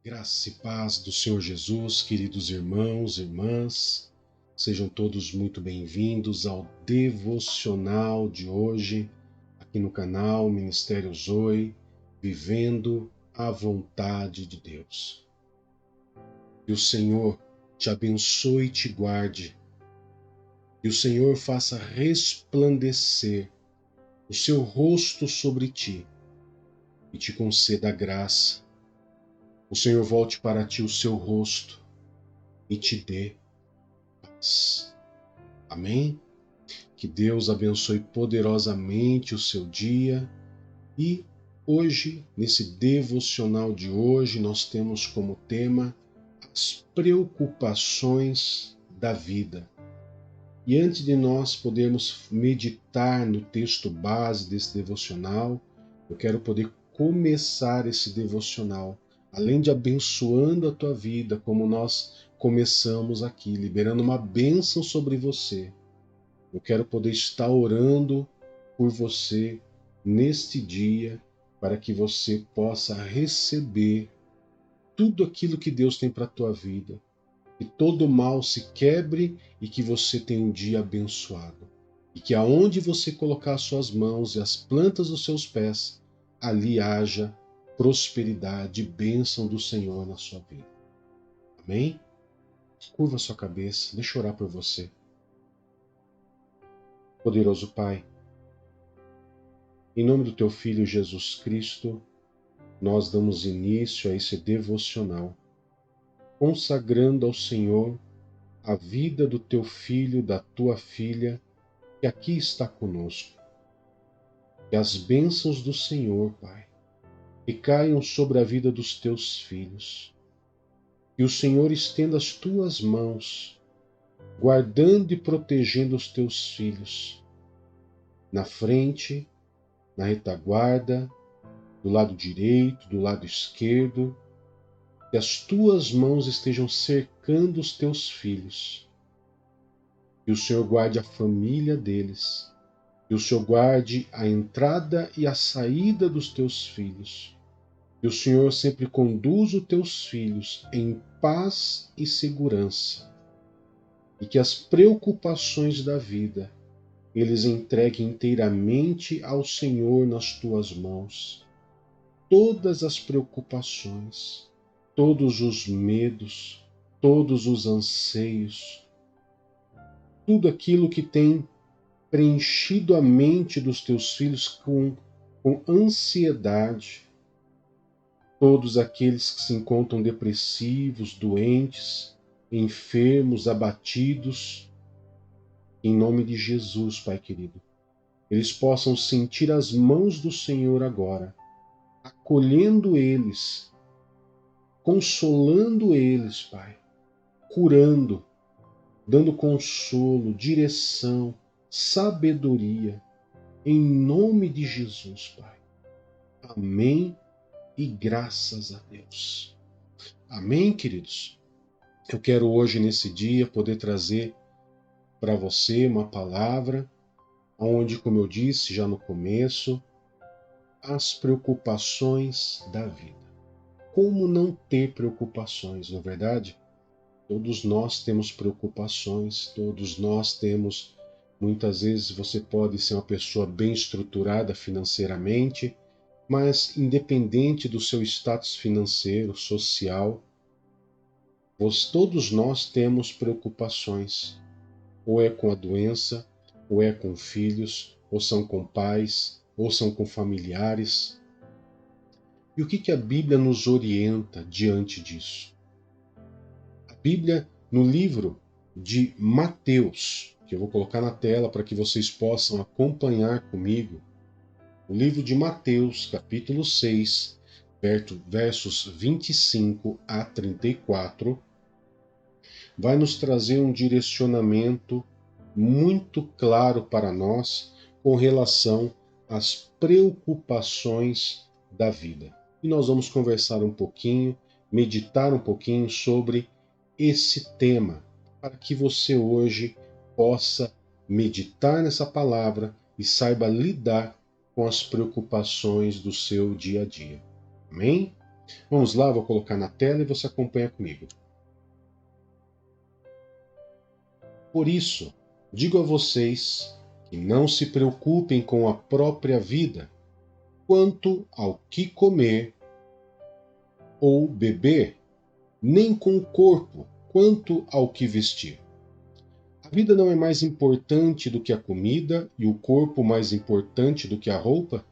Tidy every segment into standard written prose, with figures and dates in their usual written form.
Graça e paz do Senhor Jesus, queridos irmãos e irmãs, sejam todos muito bem-vindos ao devocional de hoje, aqui no canal Ministério Zoe, vivendo a vontade de Deus. Que o Senhor te abençoe e te guarde, que o Senhor faça resplandecer o seu rosto sobre ti e te conceda graça. O Senhor volte para ti o seu rosto e te dê paz. Amém? Que Deus abençoe poderosamente o seu dia e hoje, nesse devocional de hoje, nós temos como tema as preocupações da vida. E antes de nós podermos meditar no texto base desse devocional, eu quero poder começar esse devocional, além de abençoando a tua vida, como nós começamos aqui, liberando uma bênção sobre você. Eu quero poder estar orando por você neste dia, para que você possa receber tudo aquilo que Deus tem para a tua vida. Que todo mal se quebre e que você tenha um dia abençoado. E que aonde você colocar as suas mãos e as plantas dos seus pés, ali haja prosperidade e bênção do Senhor na sua vida. Amém? Curva sua cabeça, deixa eu orar por você. Poderoso Pai, em nome do teu Filho Jesus Cristo, nós damos início a esse devocional, consagrando ao Senhor a vida do teu filho, da tua filha, que aqui está conosco. Que as bênçãos do Senhor, Pai, recaiam sobre a vida dos teus filhos. Que o Senhor estenda as tuas mãos, guardando e protegendo os teus filhos, na frente, na retaguarda, do lado direito, do lado esquerdo, que as tuas mãos estejam cercando os teus filhos. Que o Senhor guarde a família deles. Que o Senhor guarde a entrada e a saída dos teus filhos. Que o Senhor sempre conduza os teus filhos em paz e segurança. E que as preocupações da vida eles entreguem inteiramente ao Senhor nas tuas mãos. Todas as preocupações, todos os medos, todos os anseios, tudo aquilo que tem preenchido a mente dos teus filhos com ansiedade, todos aqueles que se encontram depressivos, doentes, enfermos, abatidos, em nome de Jesus, Pai querido, eles possam sentir as mãos do Senhor agora, acolhendo eles, consolando eles, Pai, curando, dando consolo, direção, sabedoria, em nome de Jesus, Pai. Amém e graças a Deus. Amém, queridos? Eu quero hoje, nesse dia, poder trazer para você uma palavra onde, como eu disse já no começo, as preocupações da vida. Como não ter preocupações, não é verdade? Todos nós temos preocupações, todos nós temos. Muitas vezes você pode ser uma pessoa bem estruturada financeiramente, mas independente do seu status financeiro, social, todos nós temos preocupações. Ou é com a doença, ou é com filhos, ou são com pais, ou são com familiares. E o que a Bíblia nos orienta diante disso? A Bíblia, no livro de Mateus, que eu vou colocar na tela para que vocês possam acompanhar comigo, o livro de Mateus, capítulo 6, versos 25 a 34, vai nos trazer um direcionamento muito claro para nós com relação às preocupações da vida. E nós vamos conversar um pouquinho, meditar um pouquinho sobre esse tema, para que você hoje possa meditar nessa palavra e saiba lidar com as preocupações do seu dia a dia. Amém? Vamos lá, vou colocar na tela e você acompanha comigo. Por isso, digo a vocês que não se preocupem com a própria vida, quanto ao que comer ou beber, nem com o corpo, quanto ao que vestir. A vida não é mais importante do que a comida e o corpo mais importante do que a roupa?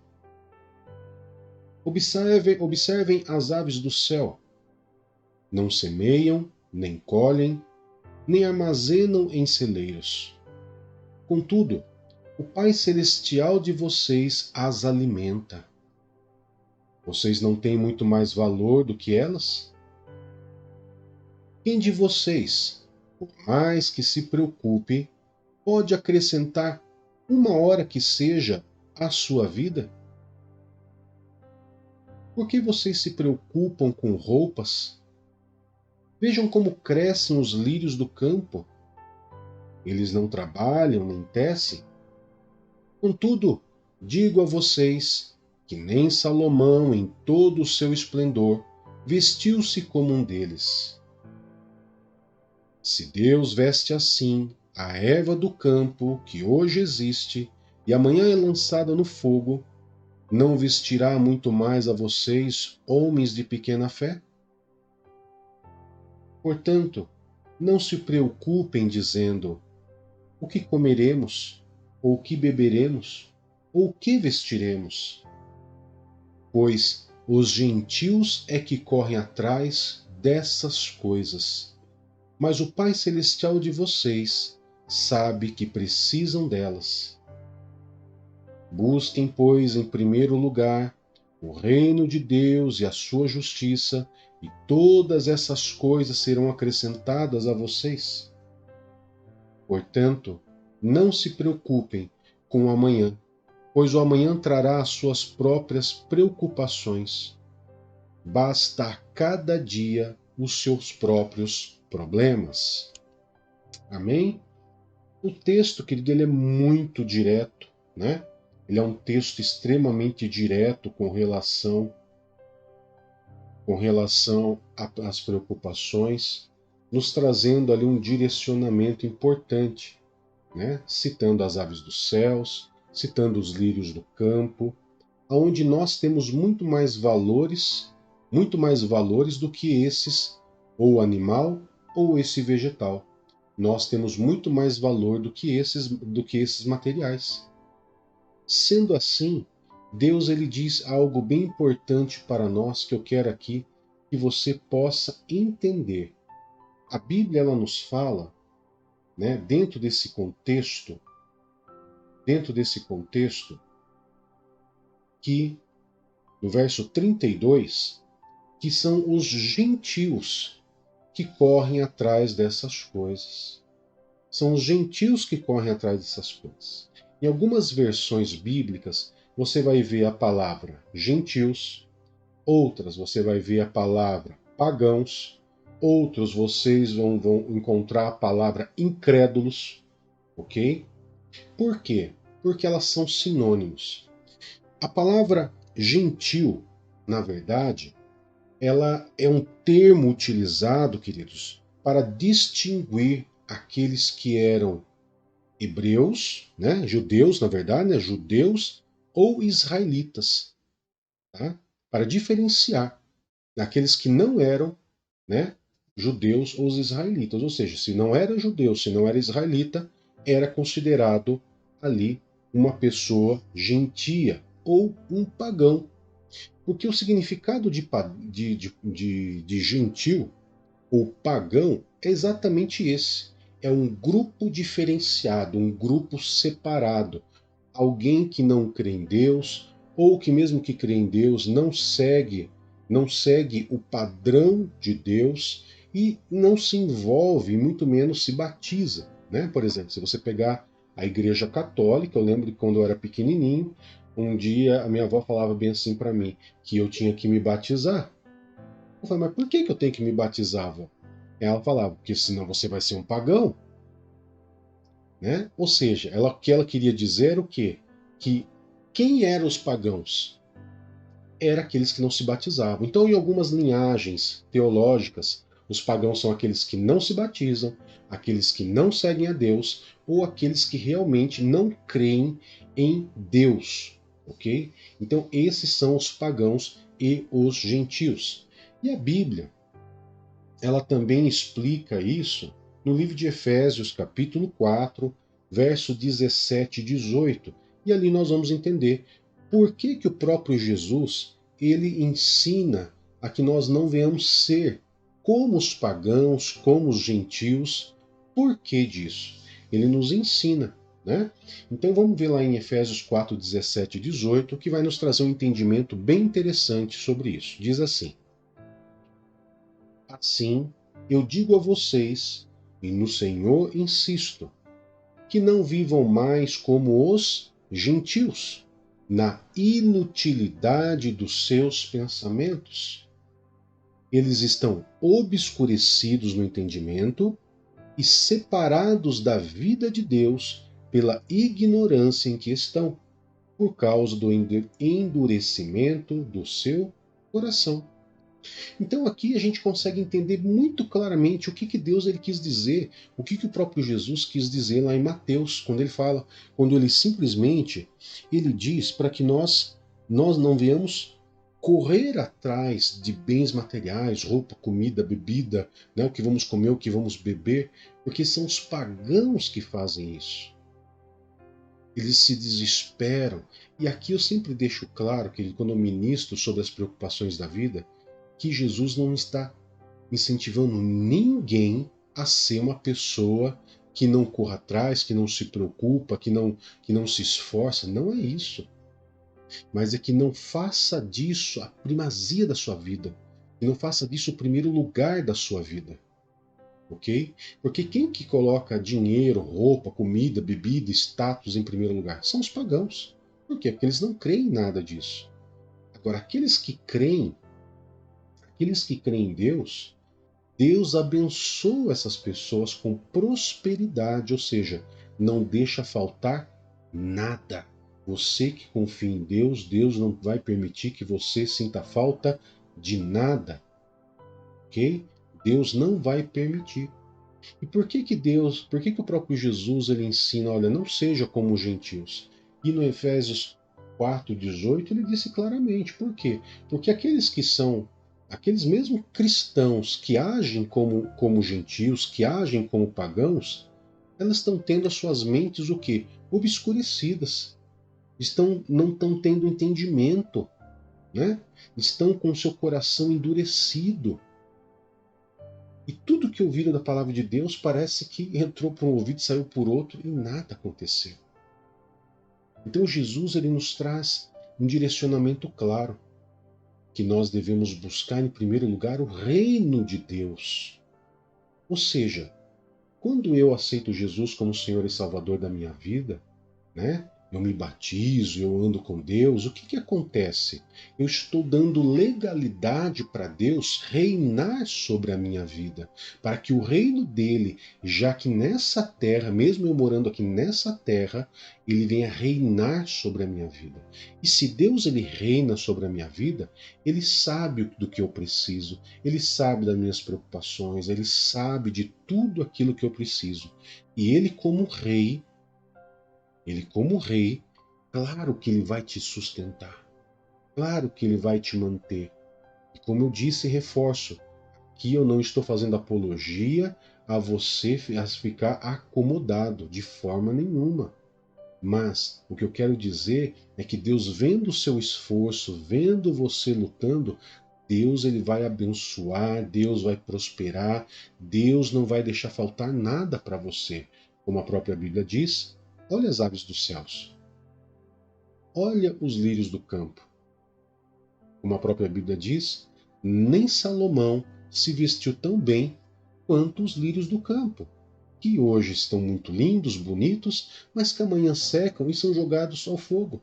Observem as aves do céu. Não semeiam, nem colhem, nem armazenam em celeiros. Contudo, o Pai Celestial de vocês as alimenta. Vocês não têm muito mais valor do que elas? Quem de vocês, por mais que se preocupe, pode acrescentar uma hora que seja à sua vida? Por que vocês se preocupam com roupas? Vejam como crescem os lírios do campo. Eles não trabalham nem tecem. Contudo, digo a vocês que nem Salomão, em todo o seu esplendor, vestiu-se como um deles. Se Deus veste assim a erva do campo, que hoje existe e amanhã é lançada no fogo, não vestirá muito mais a vocês, homens de pequena fé? Portanto, não se preocupem dizendo: o que comeremos, ou o que beberemos, ou o que vestiremos? Pois os gentios é que correm atrás dessas coisas. Mas o Pai Celestial de vocês sabe que precisam delas. Busquem, pois, em primeiro lugar o reino de Deus e a sua justiça, e todas essas coisas serão acrescentadas a vocês. Portanto, não se preocupem com o amanhã, pois o amanhã trará as suas próprias preocupações. Basta a cada dia os seus próprios problemas. Amém? O texto, querido, ele é muito direto, né? Ele é um texto extremamente direto com relação às preocupações, nos trazendo ali um direcionamento importante, né? Citando as aves dos céus, citando os lírios do campo, onde nós temos muito mais valores do que esses, ou animal ou esse vegetal. Nós temos muito mais valor do que esses materiais. Sendo assim, Deus ele diz algo bem importante para nós que eu quero aqui que você possa entender. A Bíblia ela nos fala, né, dentro desse contexto que no verso 32, que são os gentios que correm atrás dessas coisas. São os gentios que correm atrás dessas coisas. Em algumas versões bíblicas, você vai ver a palavra gentios, outras você vai ver a palavra pagãos, outros vocês vão encontrar a palavra incrédulos, ok? Por quê? Porque elas são sinônimos. A palavra gentil, na verdade, ela é um termo utilizado, queridos, para distinguir aqueles que eram hebreus, né, judeus, na verdade, né, judeus ou israelitas, tá? Para diferenciar aqueles que não eram, né, judeus ou os israelitas. Ou seja, se não era judeu, se não era israelita, era considerado ali uma pessoa gentia ou um pagão. Porque o significado de gentil ou pagão é exatamente esse. É um grupo diferenciado, um grupo separado. Alguém que não crê em Deus, ou que mesmo que crê em Deus, não segue o padrão de Deus e não se envolve, muito menos se batiza. Né? Por exemplo, se você pegar a Igreja Católica, eu lembro que quando eu era pequenininho, um dia a minha avó falava bem assim para mim, que eu tinha que me batizar. Eu falei, mas por que eu tenho que me batizar, avó? Ela falava, porque senão você vai ser um pagão. Né? Ou seja, o que ela queria dizer o quê? Que quem eram os pagãos? era aqueles que não se batizavam. Então, em algumas linhagens teológicas, os pagãos são aqueles que não se batizam, aqueles que não seguem a Deus, ou aqueles que realmente não creem em Deus, ok? Então, esses são os pagãos e os gentios. E a Bíblia, ela também explica isso no livro de Efésios, capítulo 4, verso 17 e 18. E ali nós vamos entender por que que o próprio Jesus, ele ensina a que nós não venhamos ser como os pagãos, como os gentios. Por que disso? Ele nos ensina, né? Então vamos ver lá em Efésios 4, 17 e 18, que vai nos trazer um entendimento bem interessante sobre isso. Diz assim: assim, eu digo a vocês, e no Senhor insisto, que não vivam mais como os gentios, na inutilidade dos seus pensamentos. Eles estão obscurecidos no entendimento e separados da vida de Deus pela ignorância em que estão, por causa do endurecimento do seu coração. Então aqui a gente consegue entender muito claramente o que, que Deus ele quis dizer, o que, que o próprio Jesus quis dizer lá em Mateus, quando ele fala, quando ele simplesmente ele diz para que nós não venhamos correr atrás de bens materiais, roupa, comida, bebida, né, o que vamos comer, o que vamos beber, porque são os pagãos que fazem isso. Eles se desesperam. E aqui eu sempre deixo claro que quando eu ministro sobre as preocupações da vida, que Jesus não está incentivando ninguém a ser uma pessoa que não corra atrás, que não se preocupa, que não se esforça. Não é isso. Mas é que não faça disso a primazia da sua vida. Que não faça disso o primeiro lugar da sua vida. Ok? Porque quem que coloca dinheiro, roupa, comida, bebida, status em primeiro lugar? São os pagãos. Por quê? Porque eles não creem em nada disso. Agora, aqueles que creem em Deus, Deus abençoa essas pessoas com prosperidade, ou seja, não deixa faltar nada. Você que confia em Deus, Deus não vai permitir que você sinta falta de nada, ok? Deus não vai permitir. E por que o próprio Jesus ele ensina, olha, não seja como os gentios? E no Efésios 4:18 ele disse claramente, por quê? Porque aqueles mesmos cristãos que agem como gentios, que agem como pagãos, elas estão tendo as suas mentes o quê? Obscurecidas. Não estão tendo entendimento, né? Estão com o seu coração endurecido. E tudo que ouviram da palavra de Deus parece que entrou por um ouvido e saiu por outro e nada aconteceu. Então Jesus ele nos traz um direcionamento claro, que nós devemos buscar em primeiro lugar o reino de Deus. Ou seja, quando eu aceito Jesus como Senhor e Salvador da minha vida, né? Eu me batizo, eu ando com Deus, o que, que acontece? Eu estou dando legalidade para Deus reinar sobre a minha vida, para que o reino dele, já que nessa terra, mesmo eu morando aqui nessa terra, ele venha reinar sobre a minha vida. E se Deus ele reina sobre a minha vida, ele sabe do que eu preciso, ele sabe das minhas preocupações, ele sabe de tudo aquilo que eu preciso. E ele como rei, claro que ele vai te sustentar, claro que ele vai te manter. E como eu disse e reforço, que eu não estou fazendo apologia a você a ficar acomodado de forma nenhuma. Mas o que eu quero dizer é que Deus, vendo o seu esforço, vendo você lutando, Deus ele vai abençoar, Deus vai prosperar, Deus não vai deixar faltar nada para você. Como a própria Bíblia diz, olha as aves dos céus. Olha os lírios do campo. Como a própria Bíblia diz, nem Salomão se vestiu tão bem quanto os lírios do campo, que hoje estão muito lindos, bonitos, mas que amanhã secam e são jogados ao fogo.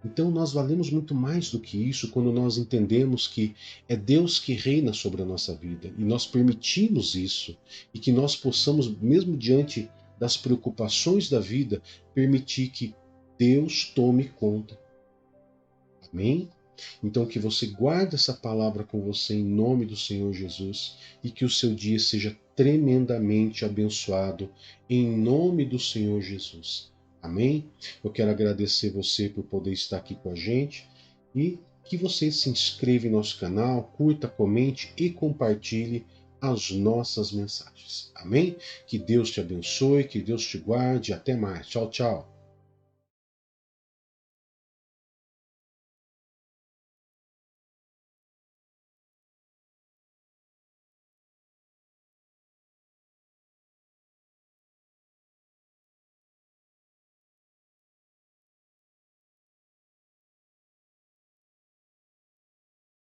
Então nós valemos muito mais do que isso quando nós entendemos que é Deus que reina sobre a nossa vida e nós permitimos isso e que nós possamos, mesmo diante das preocupações da vida, permitir que Deus tome conta. Amém? Então que você guarde essa palavra com você em nome do Senhor Jesus e que o seu dia seja tremendamente abençoado em nome do Senhor Jesus. Amém? Eu quero agradecer você por poder estar aqui com a gente e que você se inscreva em nosso canal, curta, comente e compartilhe as nossas mensagens. Amém? Que Deus te abençoe, que Deus te guarde. Até mais. Tchau, tchau.